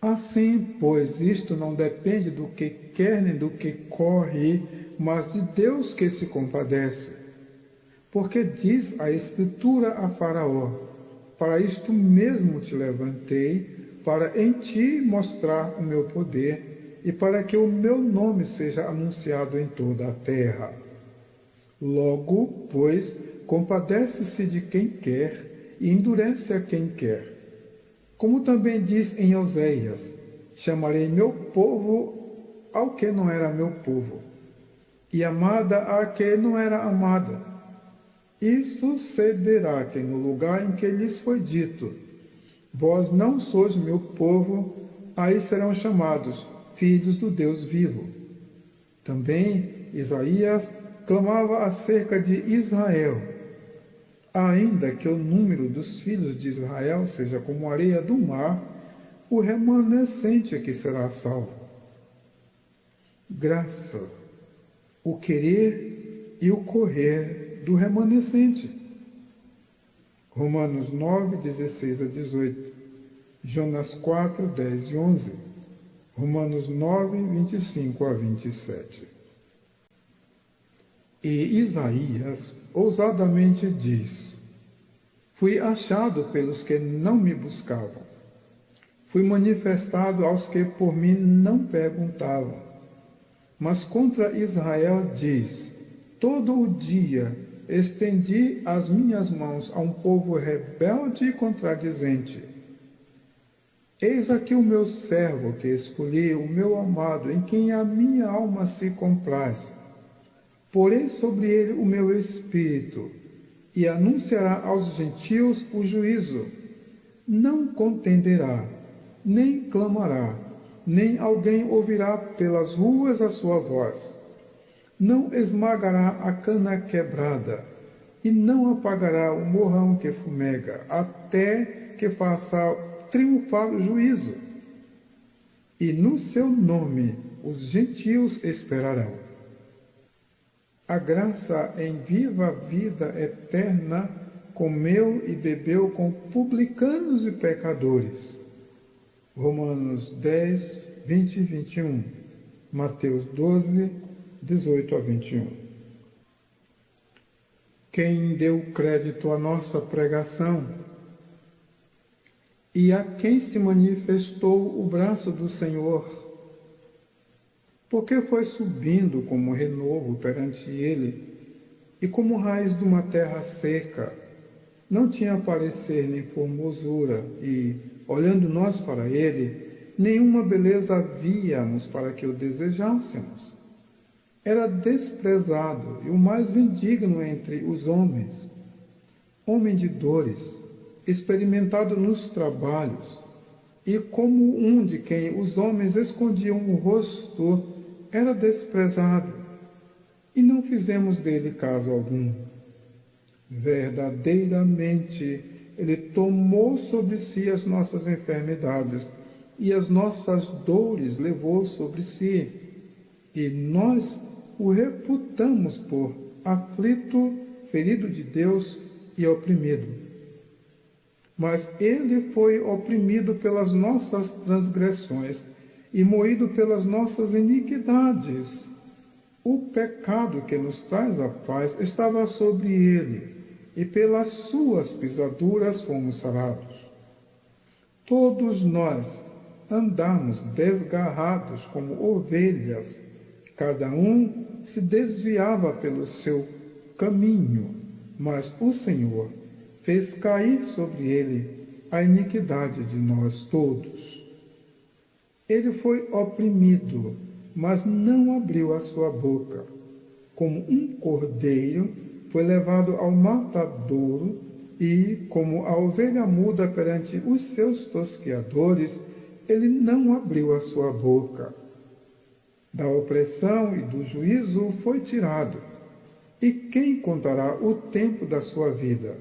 Assim, pois, isto não depende do que quer nem do que corre, mas de Deus que se compadece. Porque diz a Escritura a Faraó: para isto mesmo te levantei, para em ti mostrar o meu poder e para que o meu nome seja anunciado em toda a terra. Logo, pois, compadece-se de quem quer e endurece a quem quer. Como também diz em Oséias: chamarei meu povo ao que não era meu povo, e amada a que não era amada. E sucederá que no lugar em que lhes foi dito: vós não sois meu povo, aí serão chamados filhos do Deus vivo. Também Isaías clamava acerca de Israel: ainda que o número dos filhos de Israel seja como a areia do mar, o remanescente é que será salvo. Graça, o querer e o correr do remanescente. Romanos 9, 16 a 18. Jonas 4, 10 e 11. Romanos 9, 25 a 27. E Isaías ousadamente diz: fui achado pelos que não me buscavam. Fui manifestado aos que por mim não perguntavam. Mas contra Israel diz: todo o dia estendi as minhas mãos a um povo rebelde e contradizente. Eis aqui o meu servo que escolhi, o meu amado, em quem a minha alma se compraz. Porei sobre ele o meu espírito, e anunciará aos gentios o juízo. Não contenderá, nem clamará, nem alguém ouvirá pelas ruas a sua voz. Não esmagará a cana quebrada, e não apagará o morrão que fumega, até que faça triunfar o juízo. E no seu nome os gentios esperarão. A graça em viva vida eterna comeu e bebeu com publicanos e pecadores. Romanos 10, 20 e 21. Mateus 12, 18 a 21. Quem deu crédito à nossa pregação e a quem se manifestou o braço do Senhor, porque foi subindo como renovo perante ele, e como raiz de uma terra seca, não tinha parecer nem formosura, e, olhando nós para ele, nenhuma beleza víamos para que o desejássemos. Era desprezado e o mais indigno entre os homens, homem de dores, experimentado nos trabalhos, e como um de quem os homens escondiam o rosto, era desprezado, e não fizemos dele caso algum. Verdadeiramente, ele tomou sobre si as nossas enfermidades, e as nossas dores levou sobre si, e nós o reputamos por aflito, ferido de Deus e oprimido. Mas ele foi oprimido pelas nossas transgressões e moído pelas nossas iniquidades. O pecado que nos traz a paz estava sobre ele, e pelas suas pisaduras fomos sarados. Todos nós andamos desgarrados como ovelhas, cada um se desviava pelo seu caminho, mas o Senhor fez cair sobre ele a iniquidade de nós todos. Ele foi oprimido, mas não abriu a sua boca. Como um cordeiro, foi levado ao matadouro, e, como a ovelha muda perante os seus tosqueadores, ele não abriu a sua boca. Da opressão e do juízo foi tirado. E quem contará o tempo da sua vida?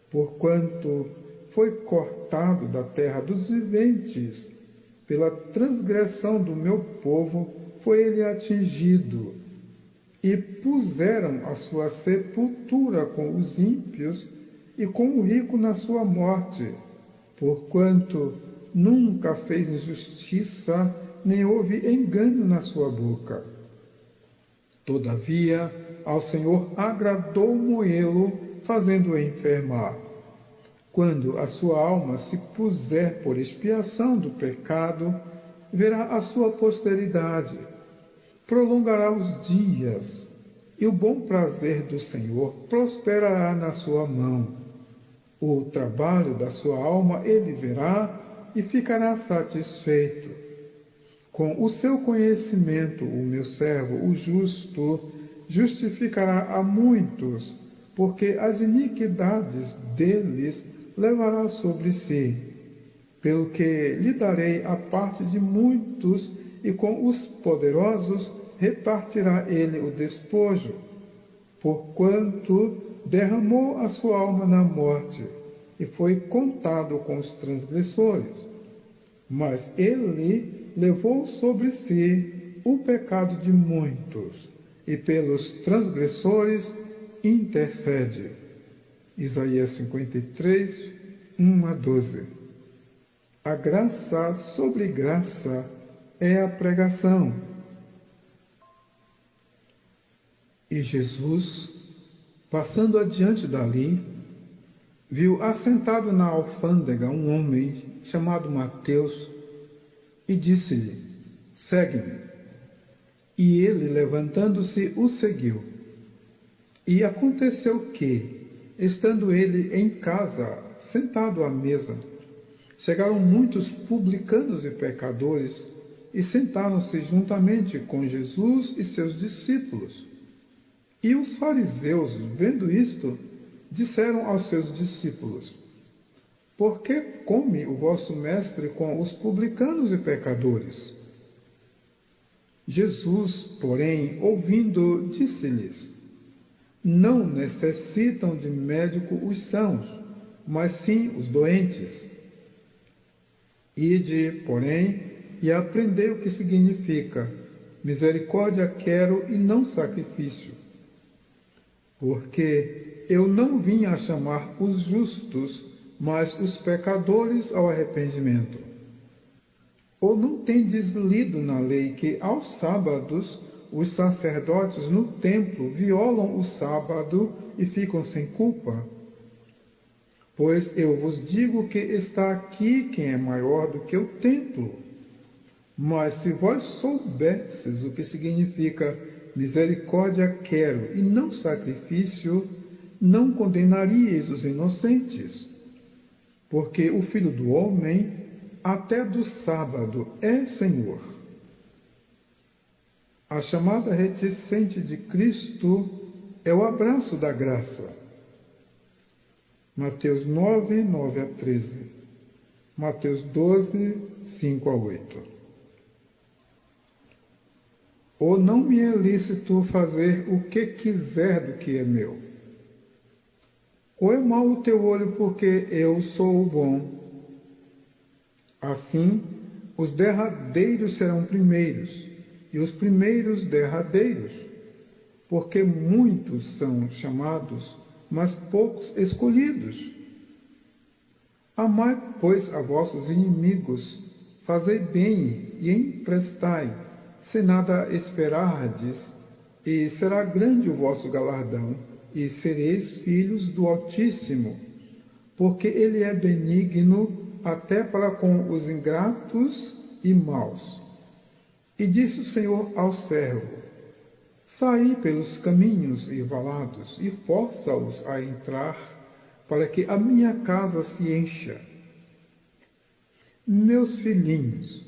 Porquanto foi cortado da terra dos viventes, pela transgressão do meu povo foi ele atingido. E puseram a sua sepultura com os ímpios e com o rico na sua morte, porquanto nunca fez injustiça, nem houve engano na sua boca. Todavia, ao Senhor agradou moê-lo, fazendo-o enfermar. Quando a sua alma se puser por expiação do pecado, verá a sua posteridade, prolongará os dias, e o bom prazer do Senhor prosperará na sua mão. O trabalho da sua alma ele verá e ficará satisfeito. Com o seu conhecimento, o meu servo, o justo, justificará a muitos, porque as iniquidades deles levará sobre si. Pelo que lhe darei a parte de muitos, e com os poderosos repartirá ele o despojo, porquanto derramou a sua alma na morte, e foi contado com os transgressores. Mas ele levou sobre si o pecado de muitos, e pelos transgressores intercede. Isaías 53, 1 a 12. A graça sobre graça é a pregação. E Jesus, passando adiante dali, viu assentado na alfândega um homem chamado Mateus, e disse-lhe: segue-me. E ele, levantando-se, o seguiu. E aconteceu que, estando ele em casa, sentado à mesa, chegaram muitos publicanos e pecadores, e sentaram-se juntamente com Jesus e seus discípulos. E os fariseus, vendo isto, disseram aos seus discípulos: por que come o vosso mestre com os publicanos e pecadores? Jesus, porém, ouvindo, disse-lhes: não necessitam de médico os sãos, mas sim os doentes. Ide, porém, e aprendei o que significa: misericórdia quero e não sacrifício. Porque eu não vim a chamar os justos, mas os pecadores ao arrependimento. Ou não tendes lido na lei que aos sábados os sacerdotes no templo violam o sábado e ficam sem culpa? Pois eu vos digo que está aqui quem é maior do que o templo. Mas se vós soubesses o que significa misericórdia quero e não sacrifício, não condenaríeis os inocentes. Porque o Filho do Homem, até do sábado, é Senhor. A chamada reticente de Cristo é o abraço da graça. Mateus 9, 9 a 13. Mateus 12, 5 a 8. Ou não me é lícito fazer o que quiser do que é meu? Ou é mau o teu olho porque eu sou o bom? Assim, os derradeiros serão primeiros, e os primeiros derradeiros, porque muitos são chamados, mas poucos escolhidos. Amai, pois, a vossos inimigos, fazei bem e emprestai, se nada esperardes, e será grande o vosso galardão, e sereis filhos do Altíssimo, porque ele é benigno até para com os ingratos e maus. E disse o Senhor ao servo: saí pelos caminhos e valados, e força-os a entrar, para que a minha casa se encha. Meus filhinhos,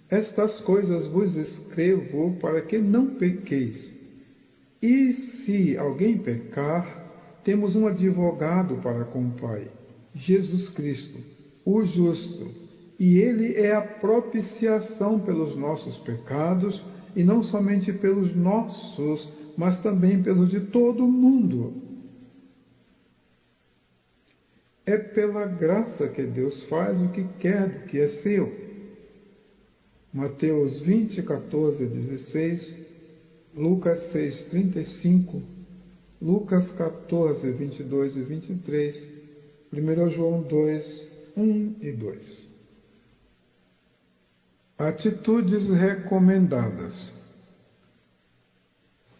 estas coisas vos escrevo para que não pequeis. E se alguém pecar, temos um advogado para com o Pai, Jesus Cristo, o justo, e ele é a propiciação pelos nossos pecados, e não somente pelos nossos, mas também pelos de todo o mundo. É pela graça que Deus faz o que quer do que é seu. Mateus 20, 14 a 16, Lucas 6, 35, Lucas 14, 22 e 23, 1 João 2, 1 e 2. Atitudes recomendadas.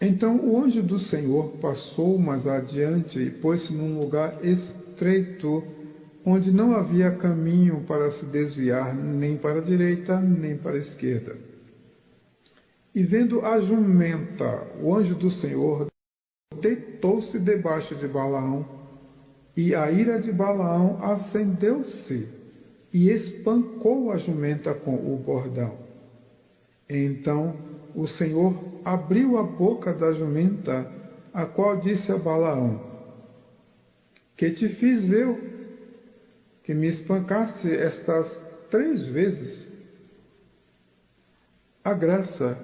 Então o anjo do Senhor passou mais adiante e pôs-se num lugar estreito, onde não havia caminho para se desviar nem para a direita, nem para a esquerda. E vendo a jumenta, o anjo do Senhor deitou-se debaixo de Balaão, e a ira de Balaão acendeu-se, e espancou a jumenta com o bordão. Então o Senhor abriu a boca da jumenta, a qual disse a Balaão: Que te fiz eu, que me espancaste estas 3 vezes? A graça,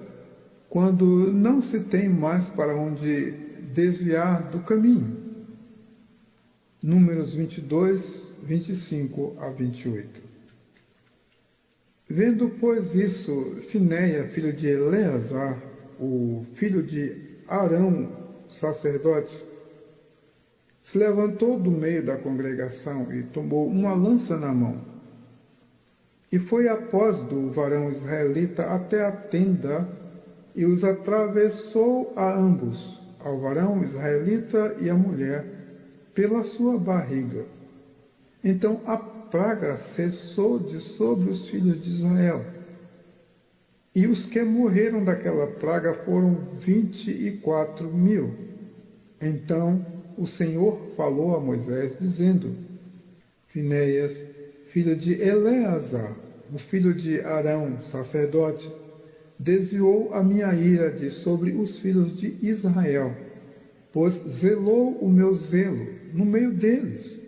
quando não se tem mais para onde desviar do caminho. Números 22, 25 a 28. Vendo, pois, isso, Finéia, filho de Eleazar, o filho de Arão, sacerdote, se levantou do meio da congregação e tomou uma lança na mão. E foi após do varão israelita até a tenda e os atravessou a ambos, ao varão israelita e à mulher, pela sua barriga. Então a praga cessou de sobre os filhos de Israel. E os que morreram daquela praga foram 24.000. Então o Senhor falou a Moisés, dizendo: Finéias, filho de Eleazar, o filho de Arão, sacerdote, desviou a minha ira de sobre os filhos de Israel, pois zelou o meu zelo no meio deles,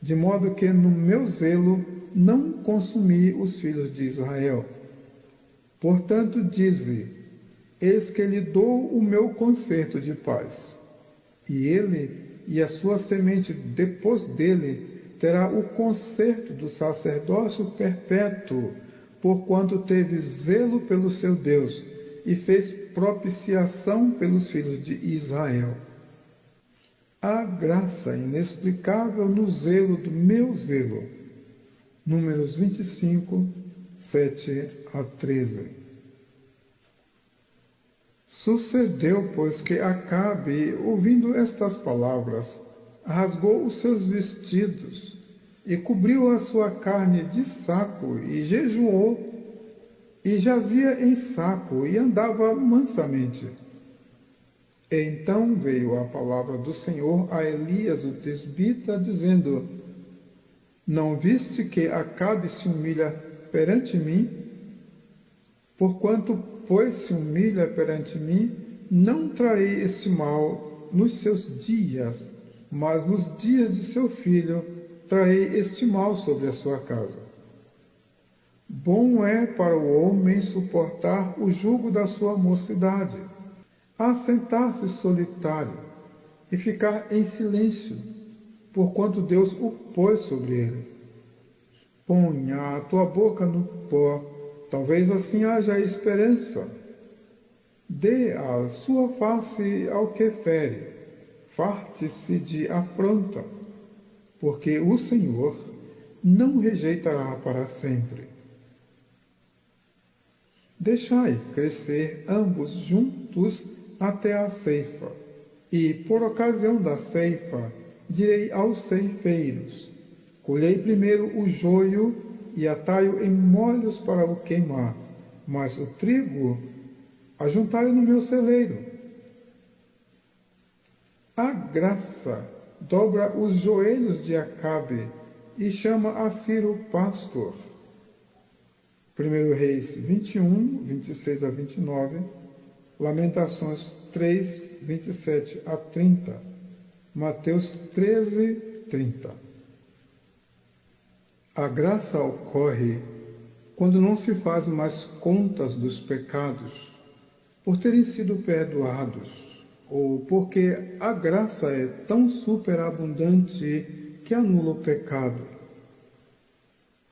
de modo que no meu zelo não consumi os filhos de Israel. Portanto, dize: eis que lhe dou o meu concerto de paz, e ele e a sua semente depois dele terá o concerto do sacerdócio perpétuo, porquanto teve zelo pelo seu Deus e fez propiciação pelos filhos de Israel. Há graça inexplicável no zelo do meu zelo. Números 25, 7 a 13. Sucedeu, pois, que Acabe, ouvindo estas palavras, rasgou os seus vestidos e cobriu a sua carne de saco e jejuou, e jazia em saco e andava mansamente. Então veio a palavra do Senhor a Elias, o tisbita, dizendo: Não viste que Acabe se humilha perante mim? Porquanto, pois, se humilha perante mim, não trarei este mal nos seus dias, mas nos dias de seu filho trarei este mal sobre a sua casa. Bom é para o homem suportar o jugo da sua mocidade, assentar-se solitário e ficar em silêncio, porquanto Deus o pôs sobre ele. Ponha a tua boca no pó, talvez assim haja esperança. Dê a sua face ao que fere, farte-se de afronta, porque o Senhor não rejeitará para sempre. Deixai crescer ambos juntos até a ceifa, e por ocasião da ceifa direi aos ceifeiros: colhei primeiro o joio e atai-o em molhos para o queimar, mas o trigo ajuntai-o no meu celeiro. A graça dobra os joelhos de Acabe e chama a Ciro pastor. 1 Reis 21, 26 a 29, Lamentações 3, 27 a 30, Mateus 13, 30. A graça ocorre quando não se faz mais contas dos pecados, por terem sido perdoados, ou porque a graça é tão superabundante que anula o pecado.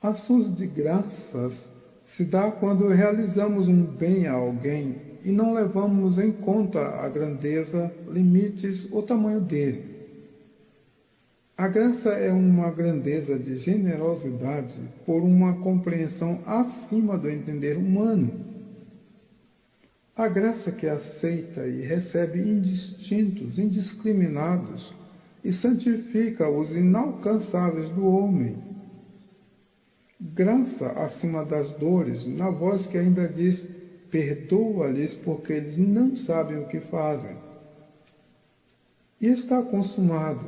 Ações de graças se dá quando realizamos um bem a alguém e não levamos em conta a grandeza, limites ou tamanho dele. A graça é uma grandeza de generosidade por uma compreensão acima do entender humano. A graça que aceita e recebe indistintos, indiscriminados e santifica os inalcançáveis do homem. Graça acima das dores, na voz que ainda diz: perdoa-lhes porque eles não sabem o que fazem. E está consumado.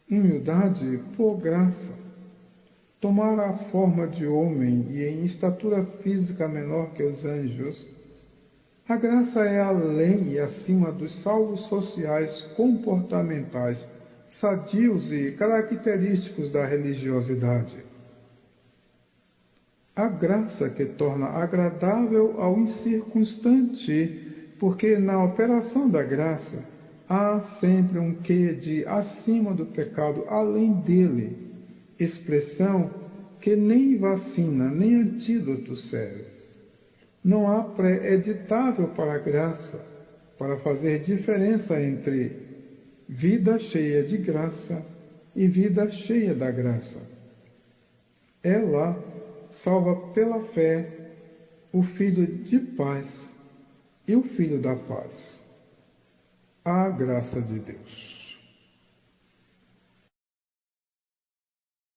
Humildade por graça. Tomar a forma de homem e em estatura física menor que os anjos. A graça é além e acima dos salvos sociais, comportamentais, sadios e característicos da religiosidade. A graça que torna agradável ao incircunstante, porque na operação da graça há sempre um quê de acima do pecado, além dele, expressão que nem vacina nem antídoto serve. Não há pré-editável para a graça, para fazer diferença entre vida cheia de graça e vida cheia da graça. Ela salva pela fé o filho de paz e o filho da paz. A graça de Deus.